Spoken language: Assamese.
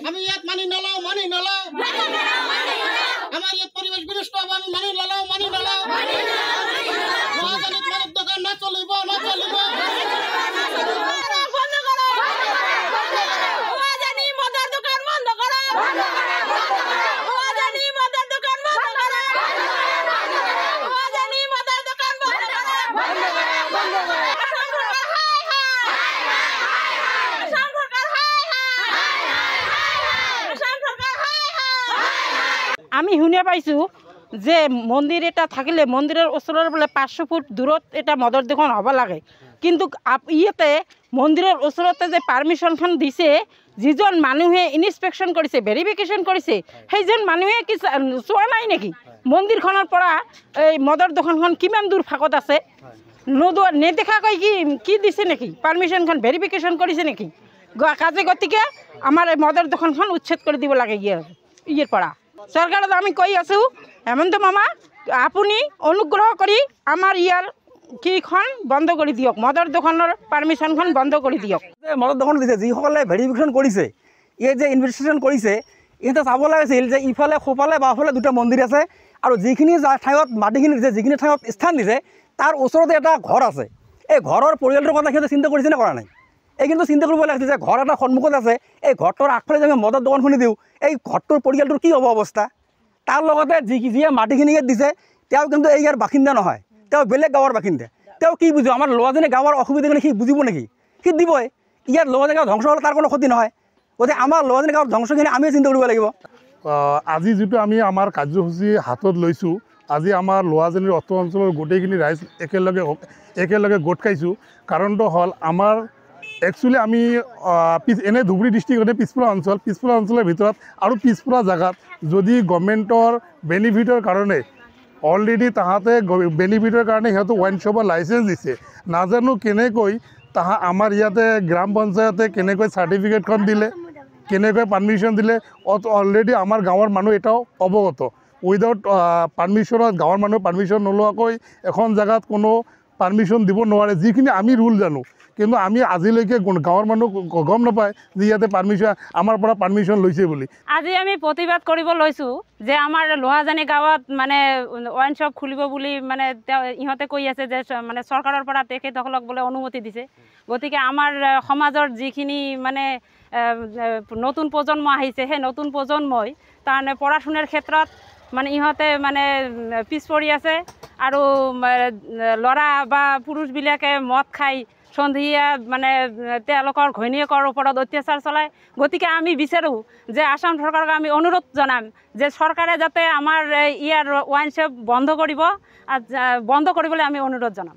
আমি ইয়াত মানি নলওঁ আমাৰ ইয়াত পৰিৱেশ বিনষ্ট হ'ব আমি মানি নলওঁ মহাজনীত মদৰ দোকান নচলিব আমি শুনে পাইছো যে মন্দিৰ এটা থাকিলে মন্দিৰৰ ওচৰৰ বোলে 500 ফুট দূৰত এটা মদৰ দোকান হ'ব লাগে কিন্তু ইয়াতে মন্দিৰৰ ওচৰতে যে পাৰমিশনখন দিছে যিজন মানুহে ইনস্পেকশন কৰিছে ভেৰিফিকেশন কৰিছে সেইজন মানুহে কি চোৱা নাই নেকি মন্দিৰখনৰ পৰা এই মদৰ দোকানখন কিমান দূৰ ফাকত আছে নেদেখাকৈ কি দিছে নেকি পাৰমিশনখন ভেৰিফিকেশন কৰিছে নেকি কাজে গতিকে আমাৰ এই মদৰ দোকানখন উচ্ছেদ কৰি দিব লাগে ইয়াৰ পৰা চৰকাৰক আমি কৈ আছো হেমন্ত মামা আপুনি অনুগ্ৰহ কৰি আমাৰ ইয়াৰ কিখন বন্ধ কৰি দিয়ক মদৰ দোকানৰ পাৰমিশনখন বন্ধ কৰি দিয়ক মদৰ দোকান দিছে যিসকলে ভেৰিফিকেশ্যন কৰিছে এই যে ইনভেষ্টিগেশ্যন কৰিছে ইহঁতে চাব লাগিছিল যে ইফালে সোঁফালে বাওঁফালে দুটা মন্দিৰ আছে আৰু যিখিনি ঠাইত মাটিখিনি দিছে যিখিনি ঠাইত স্থান দিছে তাৰ ওচৰতে এটা ঘৰ আছে এই ঘৰৰ পৰিয়ালটোৰ কথা সিহঁতে চিন্তা কৰিছে নে কৰা নাই এই কিন্তু চিন্তা কৰিব লাগিছিল যে ঘৰ এটা সন্মুখত আছে এই ঘৰটোৰ আগফালে যদি মদৰ দোকান খুলি দিওঁ এই ঘৰটোৰ পৰিয়ালটোৰ কি হ'ব অৱস্থা তাৰ লগতে যিয়ে মাটিখিনি ইয়াত দিছে তেওঁ কিন্তু এই ইয়াৰ বাসিন্দা নহয় তেওঁ বেলেগ গাঁৱৰ বাসিন্দা তেওঁ কি বুজিব আমাৰ ল'ৰাজনে গাঁৱৰ অসুবিধাখিনি সি বুজিব নেকি সি দিবই ইয়াত ল'ৰাজনে গাঁও ধ্বংস হ'লে তাৰ কোনো ক্ষতি নহয় গতিকে আমাৰ ল'ৰাজনে গাঁৱৰ ধ্বংসখিনি আমিয়ে চিন্তা কৰিব লাগিব আজি যিটো আমি আমাৰ কাৰ্যসূচী হাতত লৈছোঁ আজি আমাৰ ল'ৰাজনীৰ অত্ৰ অঞ্চলৰ গোটেইখিনি ৰাইজ একেলগে গোট খাইছোঁ কাৰণটো হ'ল আমাৰ একচুৱেলি আমি এনে ধুবুৰী ডিষ্ট্ৰিক্টতে পিছপৰা অঞ্চলৰ ভিতৰত আৰু পিছপৰা জেগাত যদি গভৰ্ণমেণ্টৰ বেনিফিটৰ কাৰণে অলৰেডি তাহাঁতে বেনিফিটৰ কাৰণে সিহঁতক ৱাইন শ্বপৰ লাইচেঞ্চ দিছে নাজানো কেনেকৈ আমাৰ ইয়াতে গ্ৰাম পঞ্চায়তে কেনেকৈ চাৰ্টিফিকেটখন দিলে কেনেকৈ পাৰ্মিশ্যন দিলে অলৰেডি আমাৰ গাঁৱৰ মানুহ এটাও অৱগত উইদাউট পাৰ্মিশ্যনত গাঁৱৰ মানুহ পাৰ্মিশ্যন নোলোৱাকৈ এখন জেগাত কোনো পাৰ্মিশ্যন দিব নোৱাৰে যিখিনি আমি ৰুল জানো কিন্তু আমি আজিলৈকে গাঁৱৰ মানুহ গম নাপায় যে ইয়াতে আমাৰ পৰা পাৰ্মিশ্যন লৈছে বুলি আজি আমি প্ৰতিবাদ কৰিব লৈছোঁ যে আমাৰ লোহাজানী গাঁৱত মানে ৱাইন শ্বপ খুলিব বুলি মানে ইহঁতে কৈ আছে যে মানে চৰকাৰৰ পৰা তেখেতসকলক বোলে অনুমতি দিছে গতিকে আমাৰ সমাজৰ যিখিনি মানে নতুন প্ৰজন্ম আহিছে সেই নতুন প্ৰজন্মই তাৰমানে পঢ়া শুনাৰ ক্ষেত্ৰত মানে ইহঁতে মানে পিছ পৰি আছে আৰু ল'ৰা বা পুৰুষবিলাকে মদ খাই সন্ধিয়া মানে তেওঁলোকৰ ঘৈণীয়েকৰ ওপৰত অত্যাচাৰ চলায় গতিকে আমি বিচাৰোঁ যে আসাম চৰকাৰক আমি অনুৰোধ জনাম যে চৰকাৰে যাতে আমাৰ ইয়াৰ ৱাইন শ্বপ বন্ধ কৰিবলৈ আমি অনুৰোধ জনাম